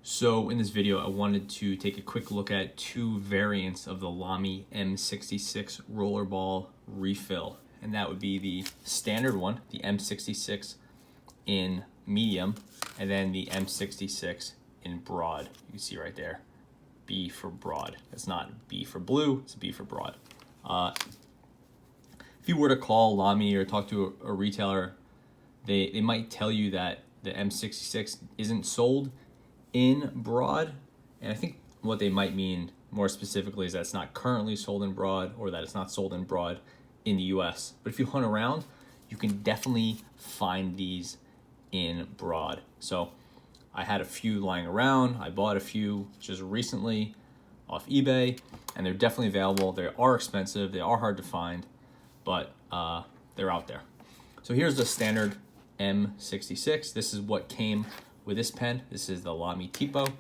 So in this video, I wanted to take a quick look at two variants of the Lamy M63 rollerball refill. And that would be the standard one, the M63 in medium, and then the M63 in broad. You can see right there, B for broad. It's not B for blue, it's B for broad. If you were to call Lamy or talk to a retailer, they might tell you that the M63 isn't sold in broad, and I think what they might mean more specifically is that it's not currently sold in broad, or that it's not sold in broad in the US. But if you hunt around, you can definitely find these in broad. So I had a few lying around. I bought a few just recently off eBay, and they're definitely available. They are expensive, they are hard to find, but they're out there. So here's the standard M63. This is what came with this pen. This is the Lamy Tipo.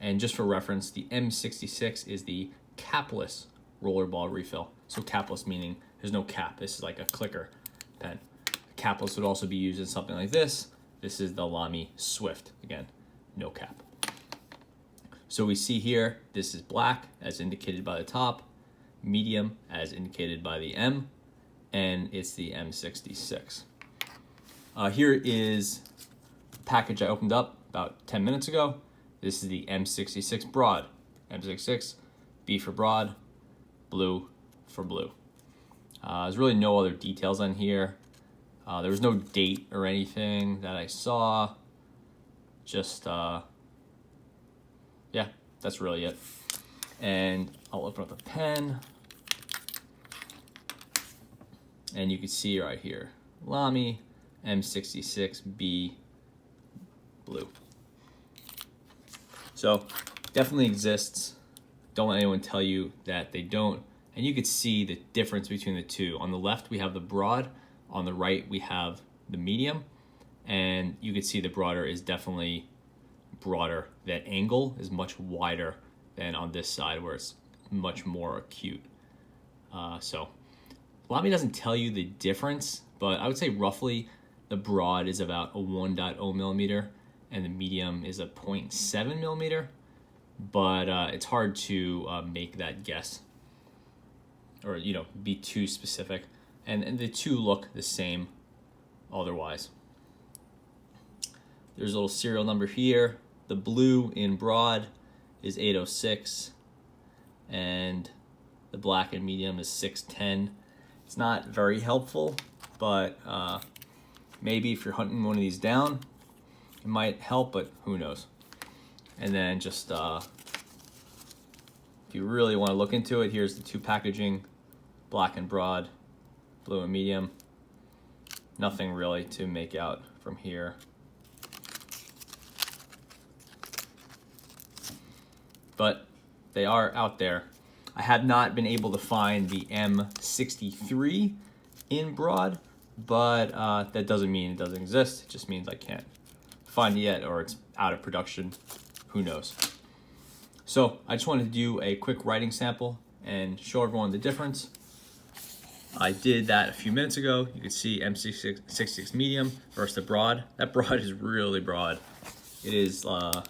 And just for reference, the M63 is the capless rollerball refill. So capless meaning there's no cap. This is like a clicker pen. Capless would also be used in something like this. This is the Lamy Swift. Again, no cap. So we see here, this is black as indicated by the top, medium as indicated by the M, and it's the M63. Here is the package I opened up about 10 minutes ago. This is the M63 broad. M66, B for broad, blue for blue. There's really no other details on here. There was no date or anything that I saw. Just, yeah, that's really it. And I'll open up the pen. And you can see right here, Lamy M63B blue. So definitely exists. Don't let anyone tell you that they don't. And you could see the difference between the two. On the left, we have the broad. On the right, we have the medium. And you can see the broader is definitely broader. That angle is much wider than on this side where it's much more acute. So Lamy doesn't tell you the difference, but I would say roughly the broad is about a 1.0 millimeter and the medium is a 0.7 millimeter, but it's hard to make that guess or be too specific. And the two look the same otherwise. There's a little serial number here. The blue in broad is 806 and the black and medium is 610. It's not very helpful, but maybe if you're hunting one of these down, it might help, but who knows. And then just, if you really want to look into it, here's the two packaging, black and broad, blue and medium. Nothing really to make out from here. But they are out there. I have not been able to find the M63 in broad, but that doesn't mean it doesn't exist. It just means I can't find it yet, or it's out of production. Who knows? So I just wanted to do a quick writing sample and show everyone the difference. I did that a few minutes ago. You can see M66 medium versus the broad. That broad is really broad. It is, I'm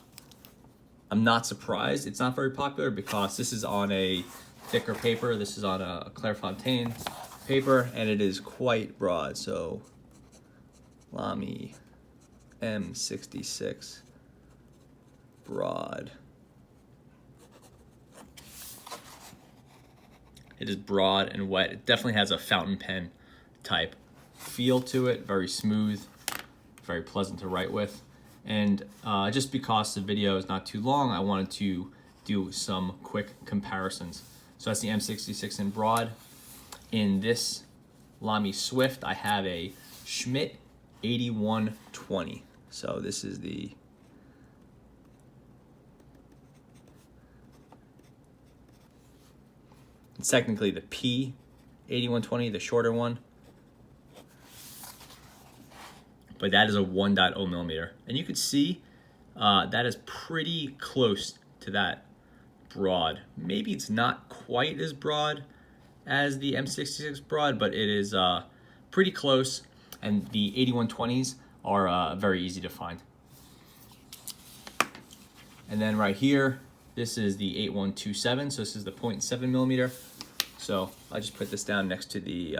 not surprised it's not very popular because this is on a thicker paper. This is on a Clairefontaine paper, and it is quite broad. So Lamy M63 broad. It is broad and wet. It definitely has a fountain pen type feel to it. Very smooth, very pleasant to write with. And just because the video is not too long, I wanted to do some quick comparisons. So that's the M63 in broad. In this Lamy Swift, I have a Schmidt 8120. So this is it's technically the P8120, the shorter one. But that is a 1.0 millimeter. And you can see that is pretty close to that broad. Maybe it's not quite as broad as the M66 broad, but it is pretty close. And the 8120s are very easy to find. And then right here, this is the 8127, so this is the 0.7 millimeter. So I just put this down next to the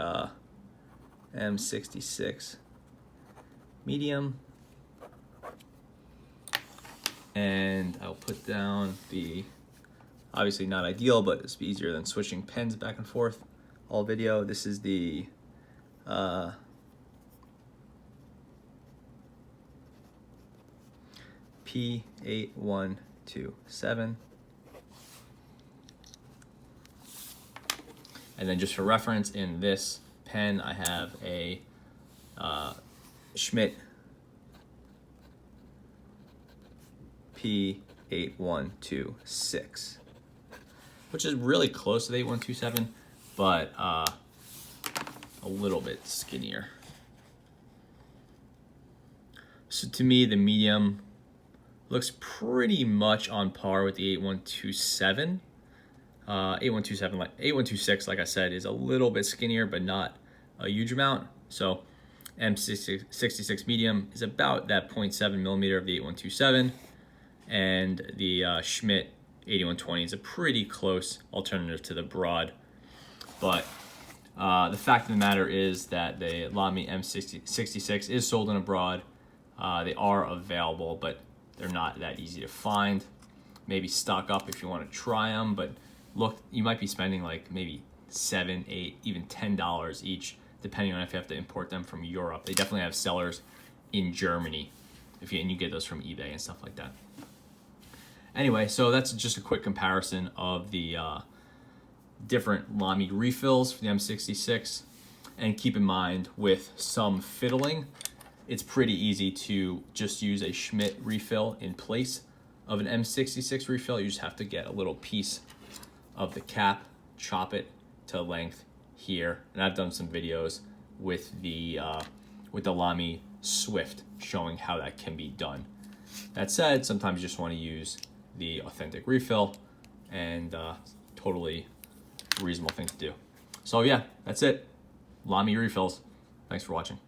M66 medium. And I'll put down the, obviously not ideal, but it's easier than switching pens back and forth all video. This is the P8127. And then just for reference, in this pen, I have a Schmidt P8126, which is really close to the 8127, but a little bit skinnier. So to me, the medium looks pretty much on par with the 8127. 8127, like 8126, like I said, is a little bit skinnier, but not a huge amount. So M66 medium is about that 0.7 millimeter of the 8127, and the Schmidt 8120 is a pretty close alternative to the broad. But the fact of the matter is that the Lamy M66 is sold in a broad. They are available, but they're not that easy to find. Maybe stock up if you want to try them, but look, you might be spending like maybe $7, $8, even $10 each, depending on if you have to import them from Europe. They definitely have sellers in Germany, and you get those from eBay and stuff like that. Anyway, so that's just a quick comparison of the different Lamy refills for the M66. And keep in mind, with some fiddling, it's pretty easy to just use a Schmidt refill in place of an M66 refill. You just have to get a little piece of the cap, chop it to length here. And I've done some videos with the Lamy Swift showing how that can be done. That said, sometimes you just want to use the authentic refill, and totally reasonable thing to do. So yeah, that's it. Lamy refills. Thanks for watching.